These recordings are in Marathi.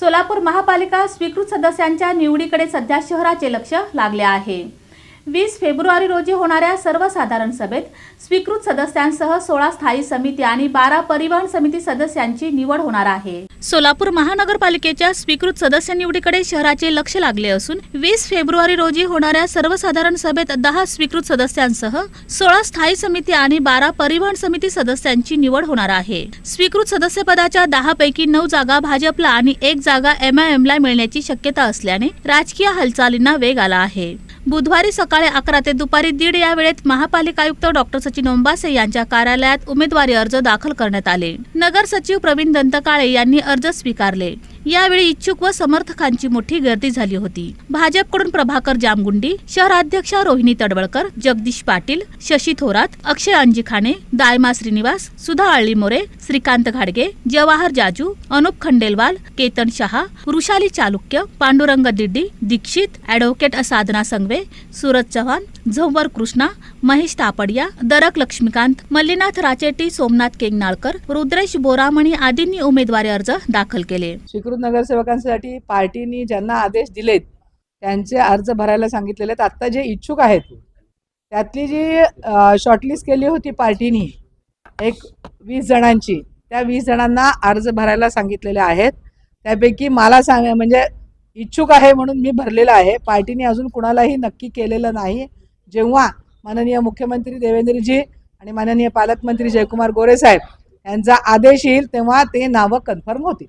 सोलापूर महापालिका स्वीकृत सदस्यांच्या निवडीकडे सध्या शहराचे लक्ष लागले आहे। 20 फेब्रुवारी रोजी होणाऱ्या सर्वसाधारण सभेत स्वीकृत सदस्यांसह 16 स्थायी समिती आणि 12 परिवहन समिती सदस्यांची निवड होणार आहे। सोलापूर महानगरपालिकेच्या स्वीकृत सदस्य निवडीकडे शहराचे लक्ष लागले असून 20 फेब्रुवारी रोजी होणाऱ्या सर्वसाधारण सभेत 10 स्वीकृत सदस्यांसह 16 स्थायी समिती आणि 12 परिवहन समिती सदस्यांची निवड होणार आहे। स्वीकृत सदस्यपदाच्या 10 पैकी 9 जागा भाजपला आणि 1 जागा MIM ला मिळण्याची शक्यता असल्याने राजकीय हालचालींना वेग आला आहे। बुधवारी सकाळी 11 ते दुपारी 1:30 या वेळेत महापालिका आयुक्त डॉक्टर सचिन ओंबासे यांच्या कार्यालयात उमेदवारी अर्ज दाखल करण्यात आले। नगर सचिव प्रवीण दंतकाळे यांनी अर्ज स्वीकारले। यावेळी इच्छुक व समर्थकांची मोठी गर्दी झाली होती। भाजपकडून प्रभाकर जामगुंडी, शहराध्यक्षा रोहिणी तडवळकर, जगदीश पाटील, शशी थोरात, अक्षय अंजिखाने, दायमा श्रीनिवास, सुधा आळीमोरे, श्रीकांत घाडगे, जवाहर जाजू, अनुप खंडेलवाल, केतन शहा, वृषाली चालुक्य, पांडुरंग दिड्डी, दीक्षित, ॲडव्होकेट साधना संघवे, सूरज चव्हाण, झंवर कृष्णा, महेश तापडिया, दरक लक्ष्मीकांत, मल्लीनाथ राचेटी, सोमनाथ केंगनाळकर, रुद्रेश बोरामणी आदींनी उमेदवारी अर्ज दाखल केले। स्वीकृत नगरसेवकांसाठी पार्टीनी ज्यांना आदेश दिलेत त्यांचे अर्ज भरायला सांगितलेले आहेत। आता जे इच्छुक आहेत त्यातली जी शॉर्टलिस्ट केली होती पार्टीनी एक 20 जणांची, त्या 20 जणांना अर्ज भरायला सांगितलेले आहेत। त्यापैकी मला म्हणजे इच्छुक आहे म्हणून मी भरलेला आहे। पार्टीने अजून कुणालाही नक्की केलेलं नाही। जेव्हा माननीय मुख्यमंत्री देवेंद्रजी आणि माननीय पालकमंत्री जयकुमार गोरे साहेब यांचा आदेश येईल तेव्हा ते नावं कन्फर्म होतील।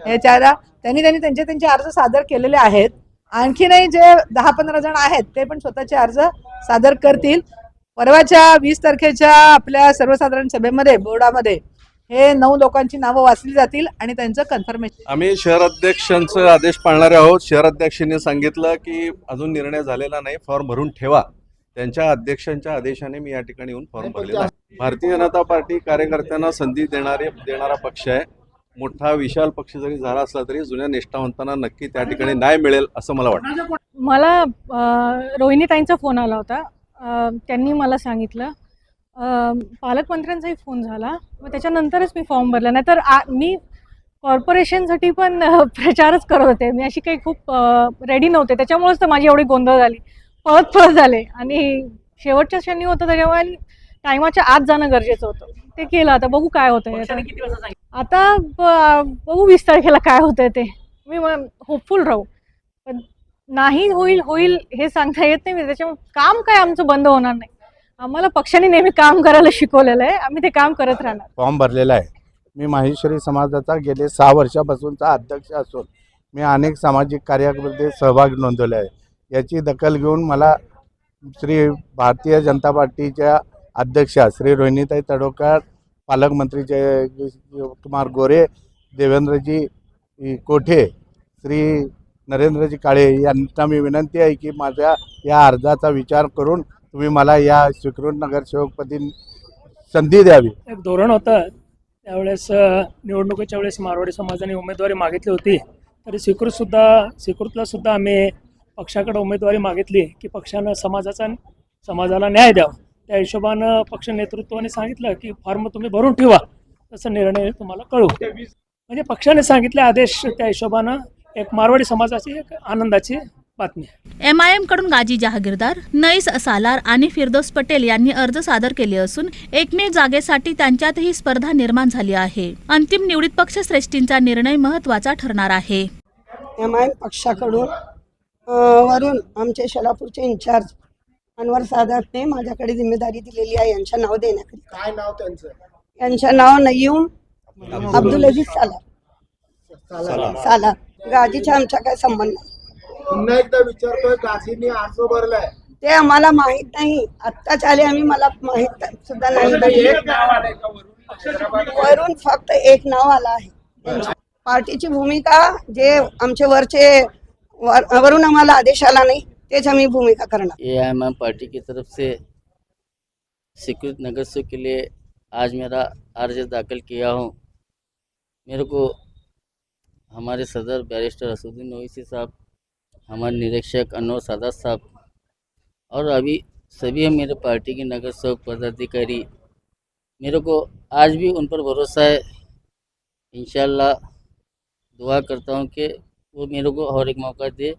याच्याला त्यांनी त्यांचे अर्ज सादर केलेले आहेत। आणखीनही जे 10-15 जण आहेत ते पण स्वतःचे अर्ज सादर करतील। परवाच्या 20 तारखेच्या आपल्या सर्वसाधारण सभेमध्ये बोर्डामध्ये हे 9 लोकांची नावं वाचली जातील आणि त्यांचं कन्फर्मेशन। आम्ही शहराध्यक्षांचे आदेश पाळणारे आहोत। शहराध्यक्षांनी सांगितलं की अजून निर्णय झालेला नाही, फॉर्म भरून ठेवा। त्यांच्या अध्यक्षांच्या आदेशाने मी या ठिकाणी येऊन फॉर्म भरलेला आहे। भारतीय जनता पार्टी कार्यकर्त्यांना संधी देणारा पक्ष आहे। मोठा विशाल पक्ष जरी झाला असला तरी जुन्या निष्ठावंतांना नक्की त्या ठिकाणी न्याय मिळेल असं मला वाटतं। मला रोहिणीताईंचा फोन आला होता। त्यांनी मला सांगितलं, पालकमंत्र्यांचाही फोन झाला, मग त्याच्यानंतरच मी फॉर्म भरला। नाहीतर मी कॉर्पोरेशनसाठी पण प्रचारच करत होते। मी अशी काही खूप रेडी नव्हते, त्याच्यामुळेच तर माझी एवढी गोंधळ झाली, पळत झाले आणि शेवटच्या क्षणी होतं त्याच्यामुळे टायमाच्या आत जाणं गरजेचं होतं। ते केलं। आता बघू काय होतंय। आता बघू 20 तारखेला काय होतंय ते। मी होपफुल राहू, पण नाही होईल हे सांगता येत नाही। त्याच्यामुळे काम काय आमचं बंद होणार नाही। आम्हाला पक्षाने नेहमी काम करायला शिकवलेलं आहे, आम्ही ते काम करत राहणार। फॉर्म भरलेला आहे। मी माहेश्वरी समाजाचा गेले 6 वर्षापासूनचा अध्यक्ष असून मी अनेक सामाजिक कार्यामध्ये सहभाग नोंदवला आहे। याची दखल घेऊन मला श्री भारतीय जनता पार्टीच्या अध्यक्षा श्री रोहिणीताई तडवळकर, पालकमंत्री जयकुमार गोरे, देवेंद्रजी कोठे, श्री नरेंद्रजी काळे यांना मी विनंती आहे की माझ्या या अर्जाचा विचार करून तुम्ही मला या स्वीकृत नगरसेवकपदी संधी द्यावी। एक धोरण होतं त्यावेळेस, निवडणुकीच्या वेळेस मारवाडी समाजाने उमेदवारी मागितली होती, तरी स्वीकृतला सुद्धा आम्ही पक्षाकडे उमेदवारी मागितली की पक्षानं समाजाला न्याय द्यावा। त्या हिशोबानं पक्ष नेतृत्वाने सांगितलं की फॉर्म तुम्ही भरून ठेवा, तसा निर्णय तुम्हाला कळवू। म्हणजे पक्षाने सांगितले आदेश, त्या हिशोबानं एक मारवाडी समाजाची एक आनंदाची बातमी आहे। MIM कडून गाजी जहागीरदार, नईस सालार आणि फिरदौस पटेल यांनी अर्ज सादर केले असून एकमेव जागेसाठी त्यांच्यातही स्पर्धा निर्माण झाली आहे। अंतिम निवडीत पक्षश्रेष्ठींचा निर्णय महत्त्वाचा ठरणार आहे। MIM पक्षाकडून वरून आमचे सोलापूरचे इंचार्ज अनवर सादातने माझ्याकडे जिम्मेदारी दिलेली आहे यांचं नाव देण्याकरिता। काय नाव त्यांचं? यांचं नाव नय्यूम अब्दुल अजीज सालार। गाजीचा आमचा काय संबंध नाही। पुन्हा एकदा विचारतोय, गाजींनी अर्ज भरलाय ते आम्हाला माहित नाही। आत्ताच आले आम्ही, मला माहित सुद्धा नाही। वरून फक्त एक नाव आलं आहे। पार्टीची भूमिका जे आमचे वरून आम्हाला आदेश आला नहीं, तेज हमें भूमिका करना। AIM पार्टी की तरफ से स्वीकृत नगरसेवक के लिए आज मेरा अर्ज दाखिल किया हूँ। मेरे को हमारे सदर बैरिस्टर असदुद्दीन ओवैसी साहब, हमारे निरीक्षक अनवर सादात साहब और अभी सभी मेरे पार्टी के नगरसेवक पदाधिकारी, मेरे को आज भी उन पर भरोसा है। इंशाल्लाह दुआ करता हूँ कि वो मेरे को और एक मौका दे